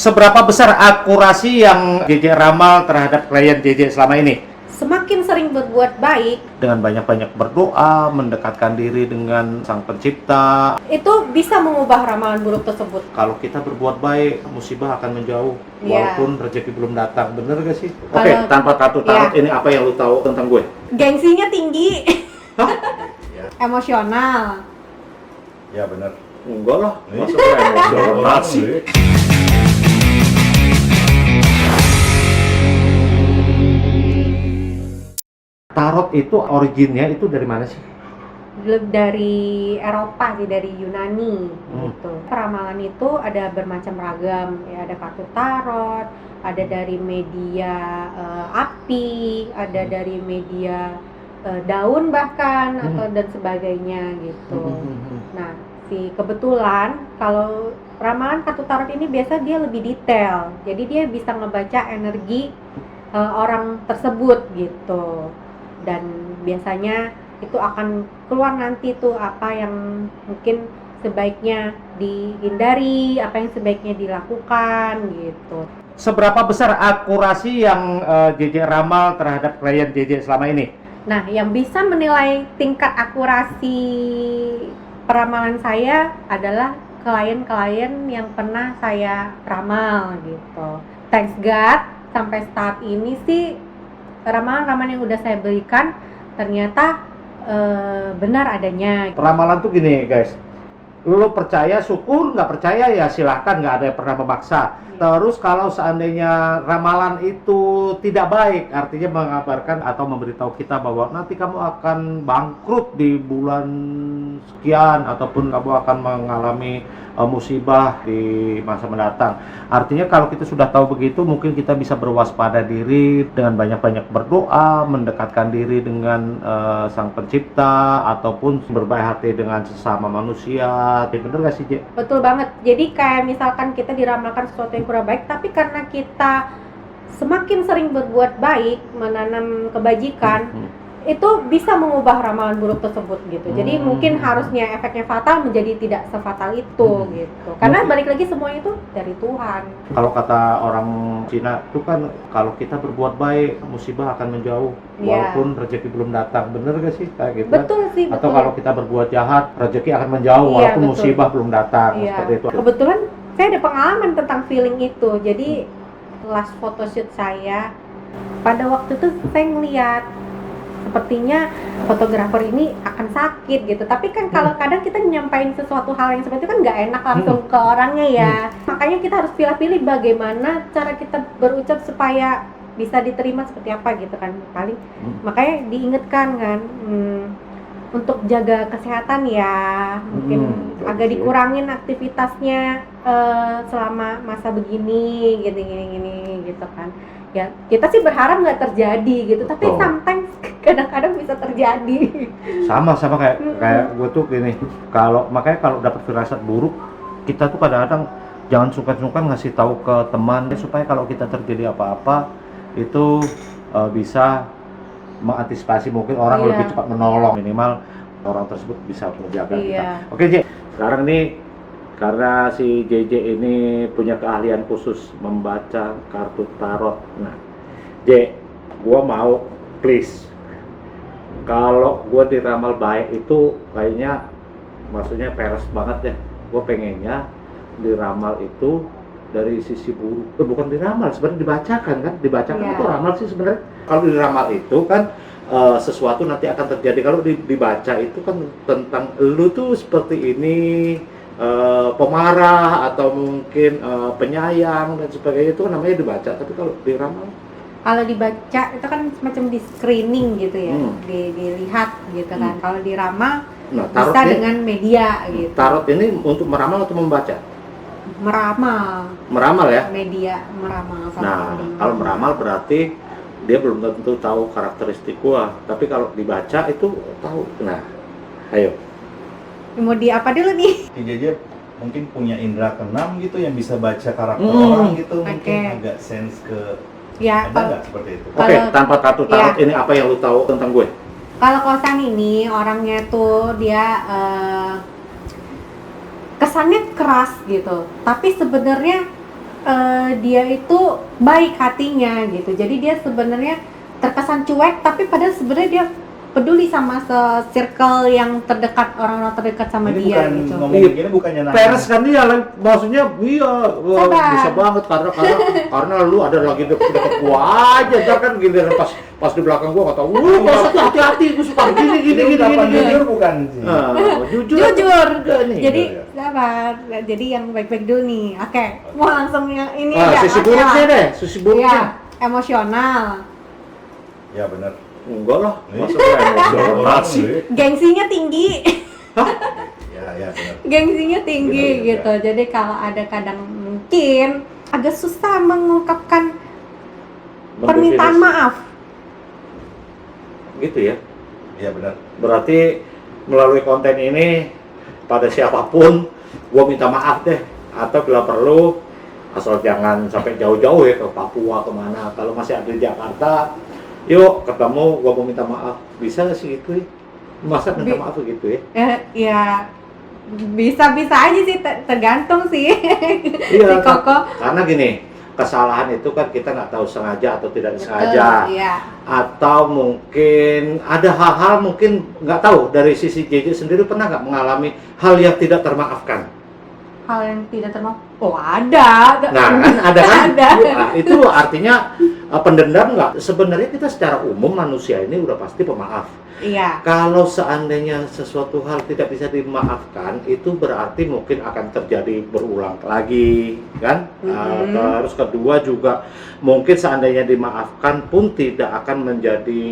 Seberapa besar akurasi yang JJ ramal terhadap klien JJ selama ini? Semakin sering berbuat baik, Dengan banyak-banyak berdoa, mendekatkan diri dengan Sang Pencipta. itu bisa mengubah ramalan buruk tersebut. Kalau kita berbuat baik, musibah akan menjauh. Iya. Walaupun rezeki belum datang, bener gak sih? Kalau- Oke, tanpa kartu tarot, Iya. ini apa yang lu tahu tentang gue? Gengsinya tinggi, Hah? emosional. Ya benar. Enggak lah, masa gue emosional sih? Tarot itu originnya itu dari mana sih? Dari Eropa sih, dari Yunani Hmm. gitu. Peramalan itu ada bermacam ragam, ya ada kartu tarot, ada dari media api, ada dari media daun bahkan atau dan sebagainya gitu. Nah, kebetulan kalau ramalan kartu tarot ini biasa dia lebih detail. Jadi dia bisa ngebaca energi orang tersebut gitu. Dan biasanya itu akan keluar nanti tuh apa yang mungkin sebaiknya dihindari, apa yang sebaiknya dilakukan gitu. Seberapa besar akurasi yang JJ ramal terhadap klien JJ selama ini? Nah, yang bisa menilai tingkat akurasi peramalan saya adalah klien-klien yang pernah saya ramal gitu. Thanks God, sampai saat ini sih ramalan-ramalan yang udah saya berikan ternyata benar adanya. Ramalan tuh gini guys, lu percaya syukur, nggak percaya ya silahkan, nggak ada yang pernah memaksa. Terus kalau seandainya ramalan itu tidak baik, artinya mengabarkan atau memberitahu kita bahwa nanti kamu akan bangkrut di bulan sekian ataupun kamu akan mengalami musibah di masa mendatang. Artinya kalau kita sudah tahu begitu, mungkin kita bisa berwaspada diri dengan banyak-banyak berdoa, mendekatkan diri dengan Sang Pencipta ataupun berbaik hati dengan sesama manusia. Bener gak sih, Je? Betul banget. Jadi kayak misalkan kita diramalkan sesuatu yang kurang baik, tapi karena kita semakin sering berbuat baik, menanam kebajikan, itu bisa mengubah ramalan buruk tersebut gitu. Jadi mungkin harusnya efeknya fatal menjadi tidak sefatal itu gitu. Karena balik lagi semuanya itu dari Tuhan. Kalau kata orang Cina itu kan kalau kita berbuat baik, musibah akan menjauh. Iya. Walaupun rezeki belum datang. Bener gak sih kayak gitu? Betul sih, Atau betul. kalau kita berbuat jahat, rezeki akan menjauh Iya, walaupun betul. musibah belum datang. Iya. Seperti itu. Kebetulan saya ada pengalaman tentang feeling itu. Jadi last photoshoot saya, pada waktu itu saya ngeliat sepertinya fotografer ini akan sakit gitu. Tapi kan kalau kadang kita nyampain sesuatu hal yang seperti itu kan nggak enak langsung ke orangnya ya. Makanya kita harus pilih-pilih bagaimana cara kita berucap supaya bisa diterima seperti apa gitu kan. Paling makanya diingatkan kan untuk jaga kesehatan ya, mungkin agak dikurangin aktivitasnya selama masa begini gini gitu kan. Ya kita sih berharap nggak terjadi gitu, tapi Betul. sometimes kadang-kadang bisa terjadi. Sama kayak gue tuh gini, makanya kalau dapat firasat buruk, kita tuh kadang-kadang jangan sungkan-sungkan ngasih tahu ke teman supaya kalau kita terjadi apa-apa itu bisa mengantisipasi, mungkin orang Iya. lebih cepat menolong, minimal orang tersebut bisa menjaga kita. Iya. Oke, Je. Sekarang nih karena si JJ ini punya keahlian khusus membaca kartu tarot. Nah, J, gua mau please, kalau gua diramal baik itu kayaknya maksudnya peres banget ya. Gua pengennya diramal itu dari sisi buruk. Bukan diramal, sebenarnya dibacakan kan? Dibacakan Iya. itu ramal sih sebenarnya. Kalau diramal itu kan sesuatu nanti akan terjadi. Kalau dibaca itu kan tentang lu tuh seperti ini, pemarah atau mungkin penyayang dan sebagainya, itu kan namanya dibaca. Tapi kalau diramal, Kalau dibaca itu kan semacam di screening gitu ya, dilihat gitu kan. Kalau diramal nah bisa tarot ini, dengan media gitu. tarot ini untuk meramal atau membaca? Meramal, Meramal ya. media meramal sama Nah, media. kalau meramal berarti dia belum tentu tahu karakteristik gua, tapi kalau dibaca itu tahu. Nah, ayo. Mau di apa dulu nih? Si JJ mungkin punya indera keenam gitu yang bisa baca karakter Hmm. orang gitu, mungkin Oke. agak sense ke Ya, ada kalau nggak seperti itu? Oke, Kalau- tanpa kartu tarot Iya. ini apa yang lu tahu tentang gue? kalau kosan ini orangnya tuh dia kesannya keras gitu, tapi sebenarnya dia itu baik hatinya gitu. Jadi dia sebenarnya terkesan cuek, tapi padahal sebenarnya dia peduli sama circle yang terdekat, orang-orang terdekat sama Ini dia bukan gitu. ngomongin gini bukannya nanya. Peres kan dia, maksudnya iya, wah, Sabar. bisa banget karena lu ada lagi deket gua aja, ntar kan giliran pas di belakang gua kata, pas hati-hati, gua suka gini. Jujur bukan sih. Jujur. nih. Jadi Iya. sabar. Jadi yang baik-baik dulu nih. Oke, mau langsung yang ini Sisi buruknya deh, sisi buruknya. Iya, emosional. Ya benar. Enggak lah, masa Nih. gua emosional sih. Gengsinya tinggi. Ya benar. Gengsinya tinggi Iya, iya, gitu. Jadi kalau ada kadang mungkin agak susah mengungkapkan permintaan maaf. Gitu ya. Iya benar. Berarti melalui konten ini pada siapapun gua minta maaf deh, atau bila perlu asal jangan sampai jauh-jauh ya ke Papua kemana. Kalau masih ada di Jakarta, yuk ketemu, gua mau minta maaf. Bisa nggak sih gitu ya? Masa minta maaf gitu ya? Ya bisa-bisa aja sih, tergantung sih. Iya, Si Koko. karena gini, kesalahan itu kan kita nggak tahu sengaja atau tidak Betul, disengaja. iya. Atau mungkin ada hal-hal mungkin nggak tahu dari sisi JJ sendiri pernah nggak mengalami hal yang tidak termaafkan? Hal yang tidak termaafkan. Oh, ada. Nah kan ada kan? Ada. Nah, itu artinya pendendam nggak? Sebenarnya kita secara umum manusia ini udah pasti pemaaf. Iya. Kalau seandainya sesuatu hal tidak bisa dimaafkan, itu berarti mungkin akan terjadi berulang lagi, kan? Terus kedua juga mungkin seandainya dimaafkan pun tidak akan menjadi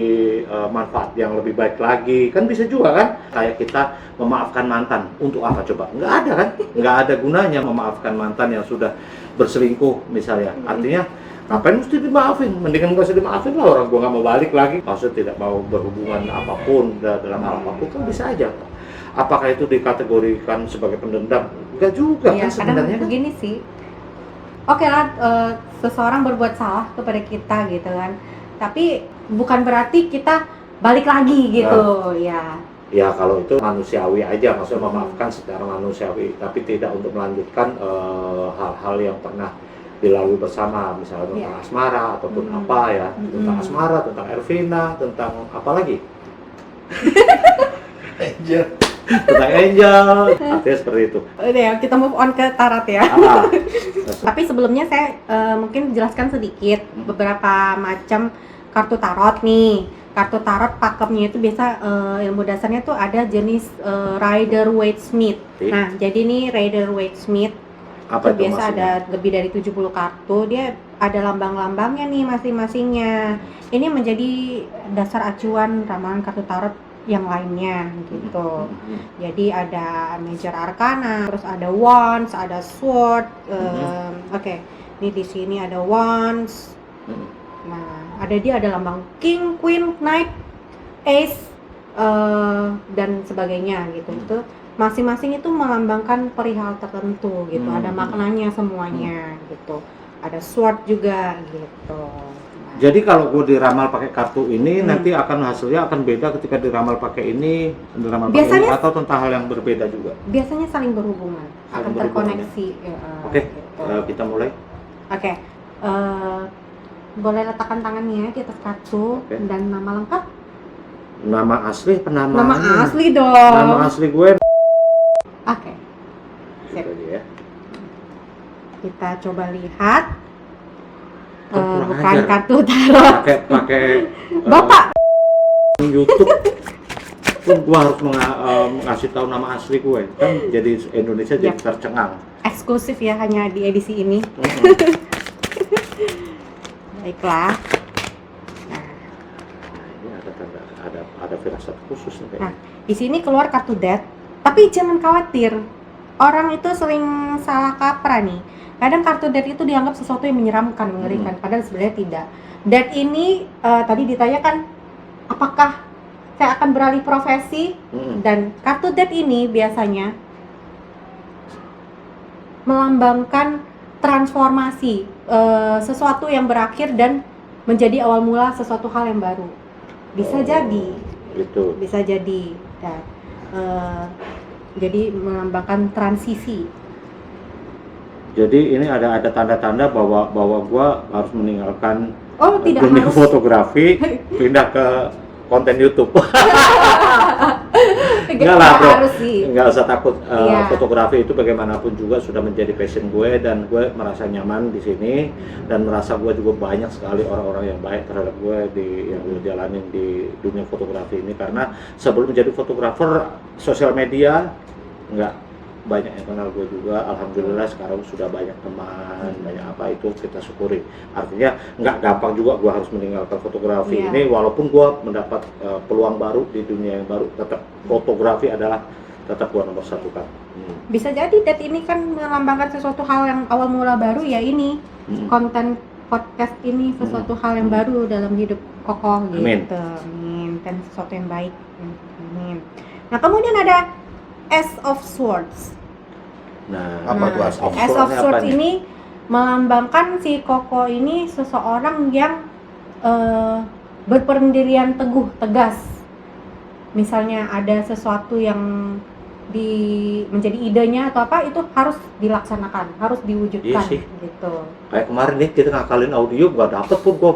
manfaat yang lebih baik lagi, kan bisa juga kan? Kayak kita memaafkan mantan, untuk apa coba? Nggak ada kan? Nggak ada gunanya memaafkan mantan yang sudah berselingkuh misalnya. Artinya ngapain mesti dimaafin? Mendingan gak usah dimaafin lah, orang gua nggak mau balik lagi. Maksudnya tidak mau berhubungan apapun dalam hal apapun kan bisa aja. Apakah itu dikategorikan sebagai pendendam? Enggak juga Iya, kan sebenarnya kadang kan? begini sih. Oke lah, seseorang berbuat salah kepada kita gitu kan. Tapi bukan berarti kita balik lagi gitu, ya. Ya kalau itu manusiawi aja, maksudnya memaafkan secara manusiawi, tapi tidak untuk melanjutkan hal-hal yang pernah dilalui bersama, misalnya tentang asmara ataupun apa ya, tentang asmara, tentang Ervina, tentang apa lagi? Angel. Tentang Angel, artinya seperti itu. Udah ya, kita move on ke tarot ya. Ah, Tapi sebelumnya saya mungkin jelaskan sedikit beberapa macam kartu tarot nih. Kartu tarot pakemnya itu biasa ilmu dasarnya tuh ada jenis Rider-Waite-Smith. Nah, jadi nih Rider-Waite-Smith apa itu biasa maksudnya? ada lebih dari 70 kartu. Dia ada lambang-lambangnya nih masing-masingnya. Ini menjadi dasar acuan ramalan kartu tarot yang lainnya gitu. Jadi ada Major Arcana, terus ada Wands, ada Sword. Oke, ini di sini ada Wands. Nah, ada lambang King, Queen, Knight, Ace, dan sebagainya gitu. Itu masing-masing itu melambangkan perihal tertentu gitu. Ada maknanya semuanya gitu. Ada Sword juga gitu. Jadi kalau gue diramal pakai kartu ini, nanti akan hasilnya akan beda ketika diramal pakai ini, diramal pakai ini, atau tentang hal yang berbeda juga. Biasanya saling berhubungan, akan terkoneksi. Oke, Gitu. kita mulai. Oke, boleh letakkan tangannya di atas kartu dan nama lengkap. Nama asli, penama. Nama asli dong. Nama asli gue. Oke, sip. Itu aja ya. Kita coba lihat. Kurang Bukan ajar. kartu tarot. Pakai Bapak. YouTube. Pun gue harus ngasih tahu nama asli gue. Kan jadi Indonesia jadi tercengang. Eksklusif ya, hanya di edisi ini. Baiklah. Nah, Ini ada firasat khusus nih kayaknya. Nah, di sini keluar kartu Death, tapi jangan khawatir. Orang itu sering salah kaprah nih. Kadang kartu Death itu dianggap sesuatu yang menyeramkan, mengerikan, padahal sebenarnya tidak. Death ini tadi ditanyakan apakah saya akan beralih profesi, dan kartu Death ini biasanya melambangkan transformasi, sesuatu yang berakhir dan menjadi awal mula sesuatu hal yang baru. Bisa jadi. Gitu. Bisa jadi. Dan jadi melambangkan transisi. Jadi ini ada tanda-tanda bahwa gua harus meninggalkan Oh, tidak dunia harus. fotografi, pindah ke konten YouTube. Enggak Nggak lah bro, harus sih. nggak usah takut. Iya. Fotografi itu bagaimanapun juga sudah menjadi passion gue, dan gue merasa nyaman di sini, dan merasa gue juga banyak sekali orang-orang yang baik terhadap gue yang gue jalanin di dunia fotografi ini. Karena sebelum menjadi fotografer sosial media nggak banyak yang kenal gue juga. Alhamdulillah sekarang sudah banyak teman, banyak apa, itu kita syukuri. Artinya nggak gampang juga gue harus meninggalkan fotografi Iya. ini, walaupun gue mendapat peluang baru di dunia yang baru, tetap fotografi adalah tetap gue nomor satu kan. Bisa jadi Dad ini kan melambangkan sesuatu hal yang awal mula baru, ya ini konten podcast ini sesuatu hal yang baru dalam hidup Koko gitu. Amin. Amin. Dan sesuatu yang baik. Amin. Nah, kemudian ada Ace of Swords. Nah, Apa tuh Ace of Ace of Swords-nya Swords apa nih? ini melambangkan si Koko ini seseorang yang berpendirian teguh, tegas. Misalnya ada sesuatu yang menjadi idenya atau apa, itu harus dilaksanakan, harus diwujudkan. Iya sih. Gitu. Kayak kemarin nih kita ngakalin audio gak dapet pun gua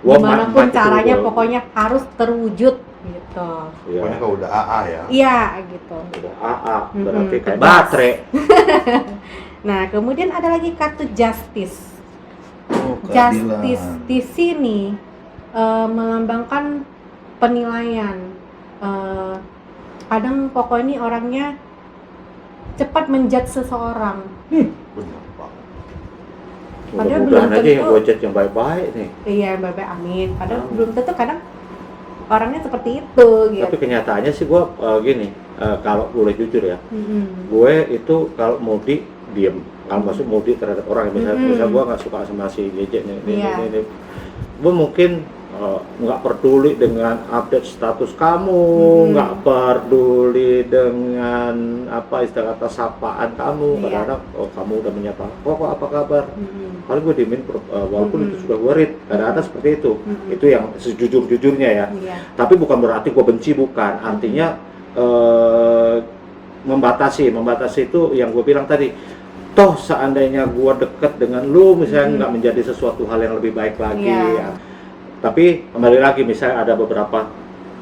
Dimanapun caranya pokoknya. pokoknya harus terwujud gitu. Pokoknya kalau udah AA ya. Iya gitu. Udah AA, berarti kayak tegas. baterai. Nah, kemudian ada lagi kartu Justice. Oh, Justice keadilan. di sini melambangkan penilaian. Kadang Koko ini orangnya cepat menjudge seseorang. Bener banget. Padahal Mudah-mudahan belum aja yang tentu. budget yang baik-baik nih. Iya, Bapak, amin. Padahal Amin. belum tentu, kadang orangnya seperti itu gitu. Tapi kenyataannya sih gua gini, kalau boleh jujur ya, Mm-mm. gue itu kalau mudik diem. Kalau masuk mudik terhadap orang, misalnya, Mm-mm. gua nggak suka sama si JJ nih, Iya. gue mungkin nggak peduli dengan update status kamu, nggak peduli dengan apa istilah kata sapaan kamu. Iya. Kadang-kadang kamu udah menyapa, kok apa kabar? Mm-mm. Paling gue diemin, walaupun itu sudah gue read. Kadang-kadang seperti itu. Mm-mm. Itu yang sejujur-jujurnya ya. Iya. Tapi bukan berarti gue benci, bukan. Artinya membatasi itu yang gue bilang tadi. Toh seandainya gue deket dengan lu, misalnya nggak menjadi sesuatu hal yang lebih baik lagi. Iya. Ya. Tapi kembali lagi, misalnya ada beberapa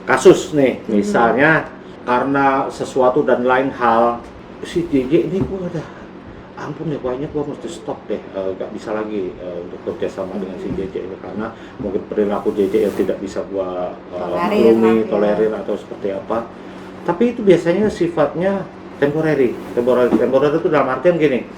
kasus nih, misalnya karena sesuatu dan lain hal, si JJ ini gue udah, ampun ya, kayaknya gue mesti stop deh, nggak bisa lagi untuk kerjasama dengan si JJ ini, karena mungkin perilaku JJ yang tidak bisa gue maklumi, tolerir atau seperti apa. Tapi itu biasanya sifatnya temporary itu dalam artian gini,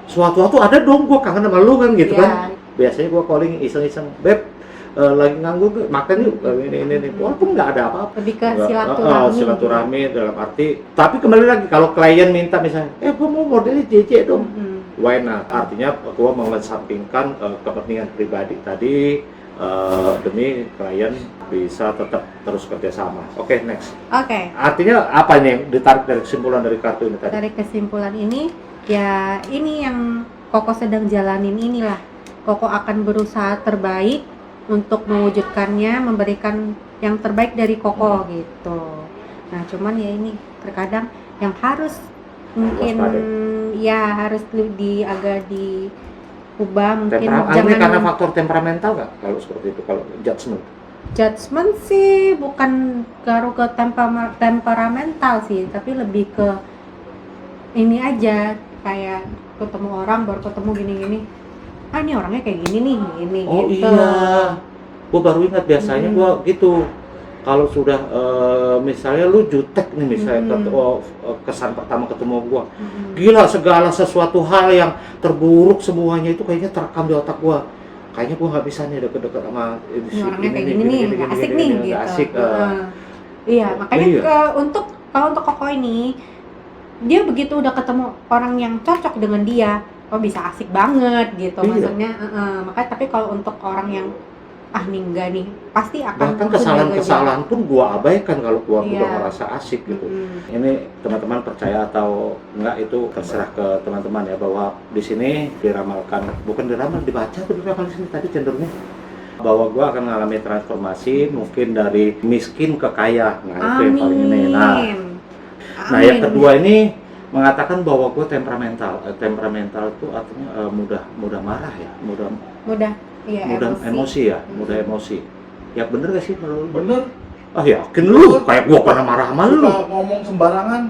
suatu waktu ada dong gue kangen sama lu kan gitu Iya. kan. Biasanya gue calling iseng-iseng, beb, lagi nganggur makan yuk, ini walaupun nggak ada apa-apa. Lebih ke Nggak, silaturahmi dalam arti, tapi kembali lagi kalau klien minta misalnya, gue mau modelnya JJ dong, why not? Artinya gue mengesampingkan kepentingan pribadi tadi demi klien bisa tetap terus kerjasama. Oke, next. Oke. Artinya apa nih ditarik dari kesimpulan dari kartu ini tadi? Dari kesimpulan ini, ya ini yang Koko sedang jalanin inilah. Koko akan berusaha terbaik untuk mewujudkannya, memberikan yang terbaik dari Koko gitu. Nah, cuman ya ini terkadang yang harus mungkin ya harus agak diubah, mungkin Ini karena faktor temperamental nggak kalau seperti itu, kalau judgement sih bukan ngaruh ke temperamental sih, tapi lebih ke ini aja, kayak ketemu orang baru ketemu gini-gini, ini orangnya kayak gini nih, gini gitu. Iya, gua baru ingat biasanya gua gitu. Kalau sudah misalnya lu jutek nih, misalnya kesan pertama ketemu gua, gila segala sesuatu hal yang terburuk semuanya itu kayaknya terekam di otak gua. Kayaknya gua nggak bisa nih deket-deket sama Ini orangnya kayak gini nih, nggak asik nih gitu. nggak asik. Iya, makanya Iya. kalau untuk Koko ini, dia begitu udah ketemu orang yang cocok dengan dia, bisa asik banget gitu. Iya. Maksudnya, makanya tapi kalau untuk orang yang nih enggak nih, pasti akan Bahkan kesalahan-kesalahan pun gua abaikan kalau gua udah merasa asik gitu. Ini teman-teman percaya atau enggak itu terserah ke teman-teman ya, bahwa di sini diramalkan, bukan diramal, dibaca tuh diramal di sini tadi cenderungnya bahwa gua akan mengalami transformasi mungkin dari miskin ke kaya. Nah, itu yang paling ini. Nah, yang kedua ini mengatakan bahwa gue temperamental. Temperamental itu artinya mudah marah ya, mudah Iya, emosi ya, Hmm. mudah emosi. Ya bener gak sih menurut lu? Bener. Ah yakin lu, kayak gua pernah marah sama lu. Suka ngomong sembarangan,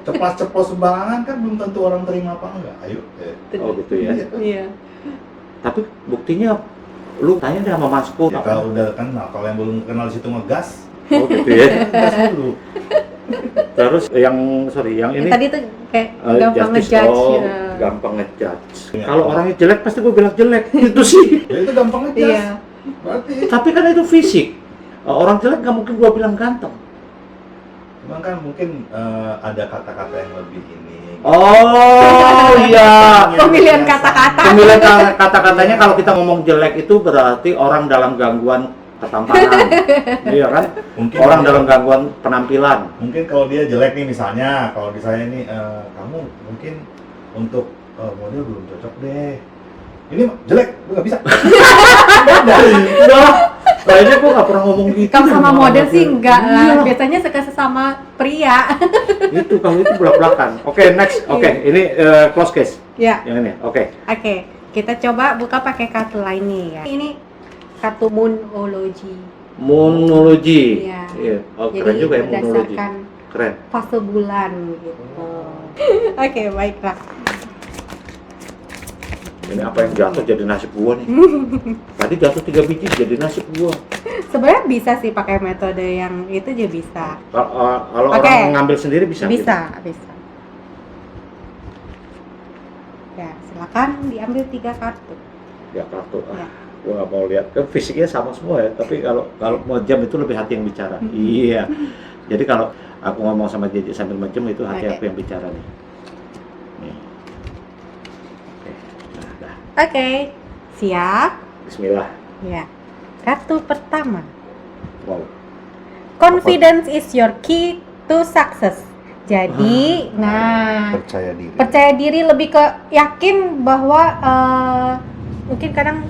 ceplas-ceplos sembarangan kan belum tentu orang terima apa enggak. Ayo. Oh gitu ya. Iya. Tapi buktinya lu tanya deh sama Masku. Ya, kalau udah kenal, kalau yang belum kenal di situ ngegas, Oh gitu ya. ngegas dulu. Terus yang ini Tadi tuh kayak gampang justice, ngejudge. ya. gampang ngejudge. Iya. Kalau orangnya jelek pasti gua bilang jelek. Itu sih. Ya itu gampang ngegas. Iya. Berarti. Tapi kan itu fisik. Orang jelek nggak mungkin gua bilang ganteng. Cuman kan mungkin ada kata-kata yang lebih ini. Oh iya. Pemilihan kata-kata. Pemilihan kata-katanya kalau kita ngomong jelek itu berarti orang dalam gangguan ketampanan. Iya kan? Mungkin Orang dalam gangguan penampilan. Mungkin kalau dia jelek nih misalnya, kalau di saya ini kamu mungkin untuk model belum cocok deh. Ini jelek, lu nggak bisa. Enggak. Kayaknya gua nggak pernah ngomong gitu. Kamu sama model sih enggak lah. Iya. Biasanya suka sesama pria. Itu kalau itu belak-belakan. Oke, next. Oke, ini close case. Ya. Yang ini. Oke. Oke, kita coba buka pakai kartu lain nih ya. Ini kartu Moonology. Moonology. Iya. Oh, keren juga ya Moonology. berdasarkan Keren. fase bulan gitu. Oke, baiklah. Ini apa yang jatuh jadi nasib gua nih? Tadi jatuh 3 biji jadi nasib gua. Sebenarnya bisa sih pakai metode yang itu aja bisa. Kalau Oke. orang ngambil sendiri bisa. Bisa. Ya, silakan diambil 3 kartu. Ya kartu. Ya. Gua nggak mau lihat. Kan fisiknya sama semua ya. Tapi kalau mau jam itu lebih hati yang bicara. Iya. Jadi kalau aku ngomong sama JJ sambil menjem itu hati Oke. aku yang bicara nih. Nih. Oke. Nah, dah. Oke, siap? Bismillah. Ya. Kartu pertama. Wow. Confidence is your key to success. Jadi, nah, Percaya diri. percaya diri lebih ke yakin bahwa mungkin kadang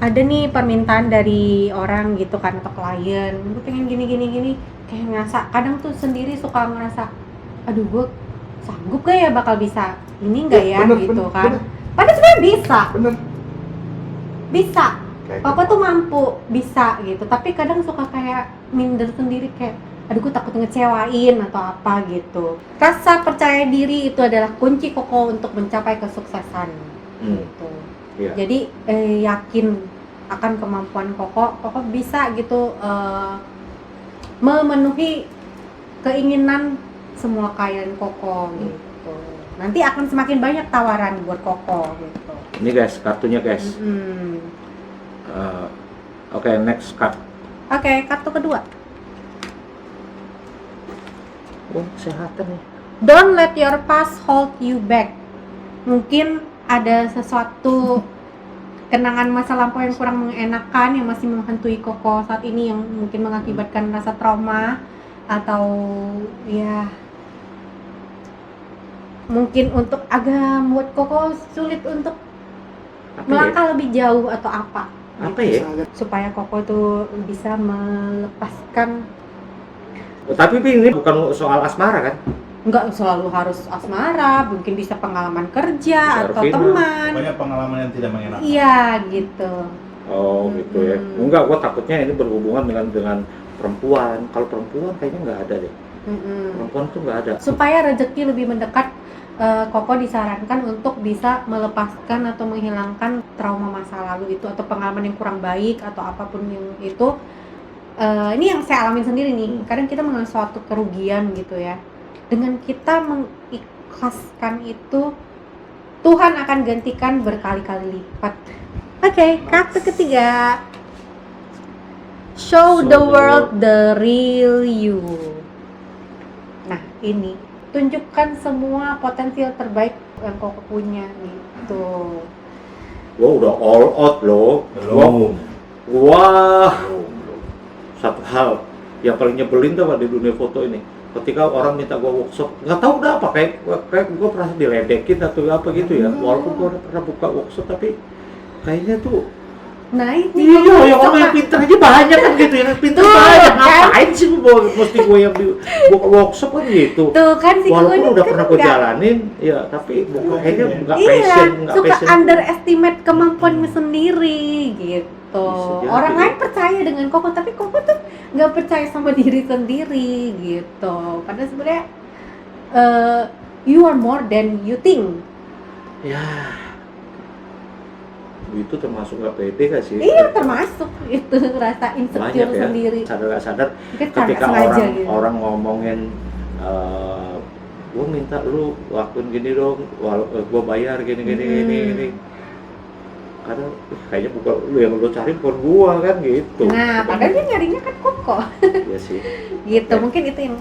ada nih permintaan dari orang gitu kan atau klien, gue pengen gini, kayak ngerasa kadang tuh sendiri suka ngerasa, aduh gue sanggup gak ya bakal bisa ini enggak ya Bener, gitu bener, kan. bener. Padahal sebenarnya Bener. bisa. Kayak Papa tuh mampu bisa gitu, tapi kadang suka kayak minder sendiri kayak aduh gue takut ngecewain atau apa gitu. Rasa percaya diri itu adalah kunci Koko untuk mencapai kesuksesan gitu. Iya. Jadi yakin akan kemampuan Koko bisa gitu memenuhi keinginan semua klien Koko gitu. Nanti akan semakin banyak tawaran buat Koko gitu. Ini guys, kartunya guys. Mm-mm. Oke, next card. Oke, kartu kedua. Oh, kesehatan nih. Don't let your past hold you back. Mungkin ada sesuatu kenangan masa lampau yang kurang mengenakan yang masih menghantui Koko saat ini yang mungkin mengakibatkan rasa trauma atau ya mungkin untuk agak membuat Koko sulit untuk Apa ya? melangkah lebih jauh atau apa Apa ya? supaya Koko tuh bisa melepaskan. Tapi ini bukan soal asmara kan? Nggak selalu harus asmara, mungkin bisa pengalaman kerja Bisa atau Arvina. teman. banyak pengalaman yang tidak mengenakan. Iya gitu. Oh gitu ya. Enggak, gua takutnya ini berhubungan dengan perempuan. Kalau perempuan kayaknya nggak ada deh. Perempuan tuh nggak ada. Supaya rezeki lebih mendekat, Koko disarankan untuk bisa melepaskan atau menghilangkan trauma masa lalu itu atau pengalaman yang kurang baik atau apapun yang itu. Ini yang saya alamin sendiri nih. Kadang kita mengalami suatu kerugian gitu ya. Dengan kita mengikhlaskan itu, Tuhan akan gantikan berkali-kali lipat. Oke, kartu ketiga. Show the world the real you. Nah, ini tunjukkan semua potensial terbaik yang Koko punya gitu. Gua udah all out loh. Belum. Wah. Satu hal yang paling nyebelin tuh Pak, di dunia foto ini, ketika orang minta gua workshop, nggak tahu udah apa, kayak gua pernah diledekin atau apa gitu ya. Walaupun gua udah pernah buka workshop, tapi kayaknya tuh Nah ini Iya, yang orang suka- yang pinter aja banyak kan gitu, yang pinter Tuh, banyak. kan? Ngapain sih mesti gue yang di workshop kan gitu. tuh kan si Walaupun Koko udah kan pernah gue nggak- jalanin, ya tapi kayaknya nggak iya, passion, nggak suka passion. underestimate kemampuannya sendiri gitu. Bisa jadi. Orang lain percaya dengan Koko, tapi Koko tuh nggak percaya sama diri sendiri gitu. Padahal sebenarnya you are more than you think. Ya, itu termasuk nggak pede gak sih? Iya, termasuk itu rasa Banyak insecure ya, sendiri. sadar nggak sadar Mungkin ketika sengaja orang gitu. orang ngomongin gue minta lu lakuin gini dong, gue bayar gini gini. Karena kayaknya bukan lu yang lu cari, bukan gua kan gitu. Nah, padahal dia nyarinya kan Koko. Iya sih. Gitu, Oke. mungkin itu yang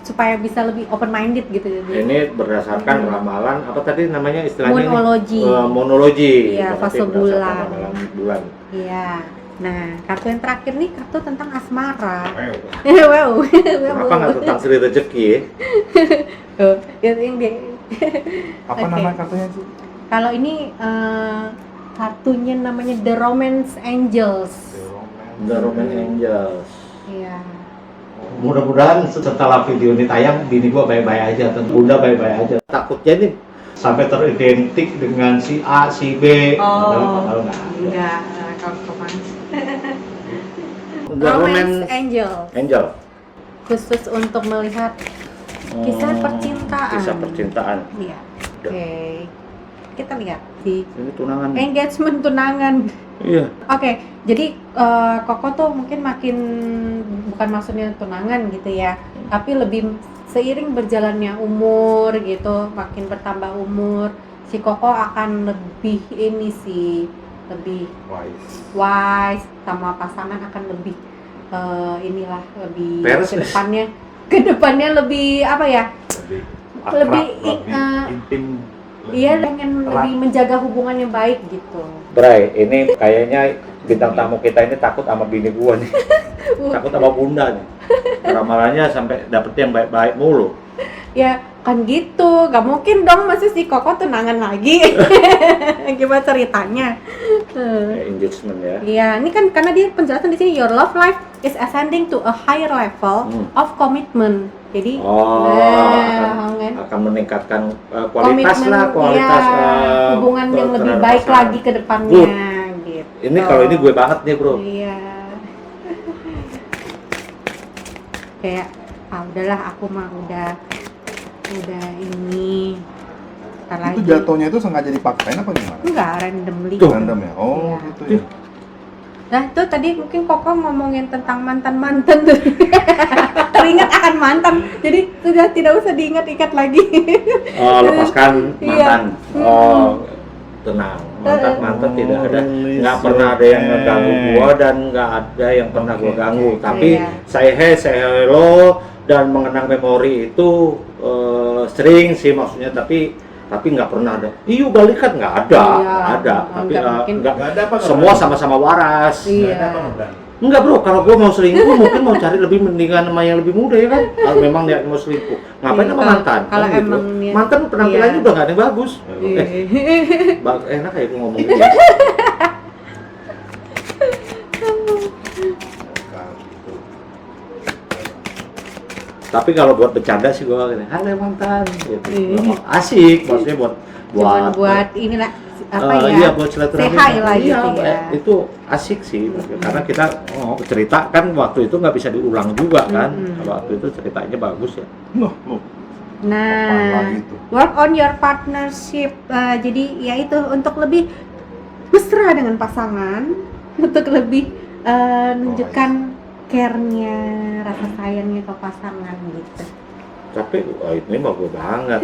supaya bisa lebih open minded gitu. Ini berdasarkan ramalan apa tadi namanya istilahnya ini? Monologi. Monologi. Iya, Berarti fase berdasarkan bulan. ramalan bulan. Iya. Nah, kartu yang terakhir nih kartu tentang asmara. Wow. Wow. Kenapa nggak tentang Sri Rezeki ya? Tuh, yang dia. Apa Oke. nama kartunya sih? Kalau ini kartunya namanya The Romance Angels. The Roman Angels. Iya. Mudah-mudahan setelah video ini tayang, bini gua baik-baik aja, atau bunda baik-baik aja. Takutnya nih sampai teridentik dengan si A, si B. Padahal nggak ada. Enggak, kalau kemana? The Romance Romance Angel Angel. khusus untuk melihat kisah percintaan. Kisah percintaan. Iya. Oke. Kita lihat di Ini tunangan. engagement tunangan. Iya. Oke, jadi Koko tuh mungkin makin bukan maksudnya tunangan gitu ya, tapi lebih seiring berjalannya umur gitu, makin bertambah umur, si Koko akan lebih ini sih, lebih wise sama pasangan akan lebih inilah lebih Beres, ke depannya lebih apa ya? Lebih, intim. Iya, pengen lebih menjaga hubungan yang baik gitu. Bray, ini kayaknya bintang tamu kita ini takut sama bini gua nih. Takut sama bunda nih. Ramalannya sampai dapet yang baik-baik mulu. Ya kan gitu, gak mungkin dong masih si Koko tunangan lagi. Gimana ceritanya? Engagement ya. Iya, ini kan karena dia penjelasan di sini, your love life is ascending to a higher level of commitment. Jadi Akan meningkatkan kualitas komitmen, lah, kualitas iya, hubungan yang lebih terhadap baik pasangan. lagi ke depannya gitu. Ini kalau ini gue banget nih, Bro. Iya. Kayak udahlah aku mah udah ini. Ntar Itu lagi. jatuhnya itu sengaja dipaksain apa gimana? Enggak, randomly. Tuh. Random ya? Oh Iya. gitu ya. Nah, itu tadi mungkin Koko ngomongin tentang mantan-mantan tuh. Teringat akan mantan. Jadi sudah tidak usah diingat-ingat lagi. Lepaskan mantan. Iya. Tenang. Mantan tidak ada, nggak pernah ada yang ngeganggu gua dan nggak ada yang pernah gua ganggu. Tapi Iya. say hello dan mengenang memori itu sering sih maksudnya, tapi nggak pernah ada. Iyo balikan nggak ada, Iya, nggak ada. Tapi nggak mungkin. nggak Nggak ada apa? semua sama-sama waras. Iya. Enggak bro, kalau gue mau selingkuh mungkin mau cari lebih mendingan sama yang lebih muda ya kan. Kalau memang dia mau selingkuh, ngapain Iya, sama mantan? kalau Kan gitu. emang niat- Mantan penampilannya iya. udah nggak ada yang bagus. Iya. Enak ya gue ngomongin ya. Tapi kalau buat bercanda sih gue gini, halo mantan, gitu. Iya. Asik, maksudnya Cuman buat inilah apa ya? Iya, buat silaturahmi. say hi lah Iya, gitu ya. itu asik sih, karena kita cerita kan waktu itu nggak bisa diulang juga kan. Waktu itu ceritanya bagus ya. Loh, apaan Nah, lagi itu? work on your partnership. Jadi ya itu untuk lebih mesra dengan pasangan, untuk lebih nunjukkan care-nya, rasa sayangnya ke pasangan gitu. Tapi ini mah gue banget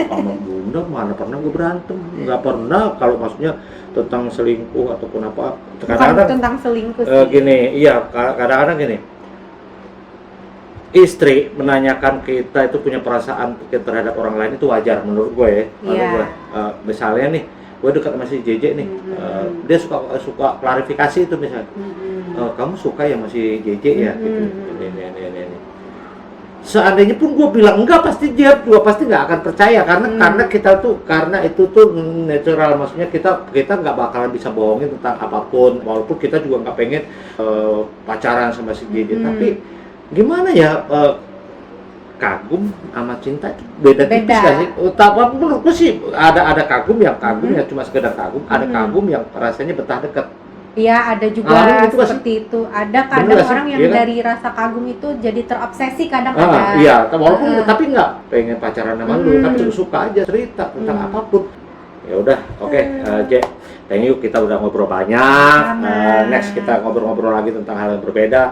sama bunda, mana pernah gue berantem, nggak pernah. Kalau maksudnya tentang selingkuh ataupun apa, Bukan kadang-kadang tentang selingkuh sih. gini, iya kadang-kadang gini, istri menanyakan kita itu punya perasaan terhadap orang lain itu wajar menurut gue ya. Menurut Iya. gue. Misalnya nih, gue dekat sama si JJ nih, dia suka klarifikasi itu misalnya. Kamu suka ya masih JJ ya? Gitu. Ini. seandainya pun gue bilang enggak, pasti dia juga pasti nggak akan percaya karena kita tuh karena itu tuh natural, maksudnya kita nggak bakalan bisa bohongin tentang apapun, walaupun kita juga nggak pengen pacaran sama si JJ, tapi gimana ya, kagum sama cinta itu beda tipis Beda. nggak sih? Tapi menurutku sih ada kagum yang ya cuma sekedar kagum, ada kagum yang rasanya betah deket. Iya, ada juga Ngalamin itu nggak sih? seperti itu. Ada Bener kadang nggak sih? orang yang Iya kan? dari rasa kagum itu jadi terobsesi kadang-kadang. Iya, walaupun tapi nggak pengen pacaran sama lu, tapi suka aja cerita tentang apapun. Ya udah, oke, J, thank you, kita udah ngobrol banyak. Next kita ngobrol-ngobrol lagi tentang hal yang berbeda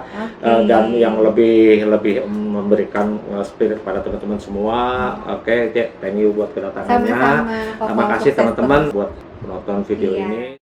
dan yang lebih memberikan spirit pada teman-teman semua. Oke, J, thank you buat kedatangannya. Sama-sama. Terima kasih teman-teman buat menonton video Iya. ini.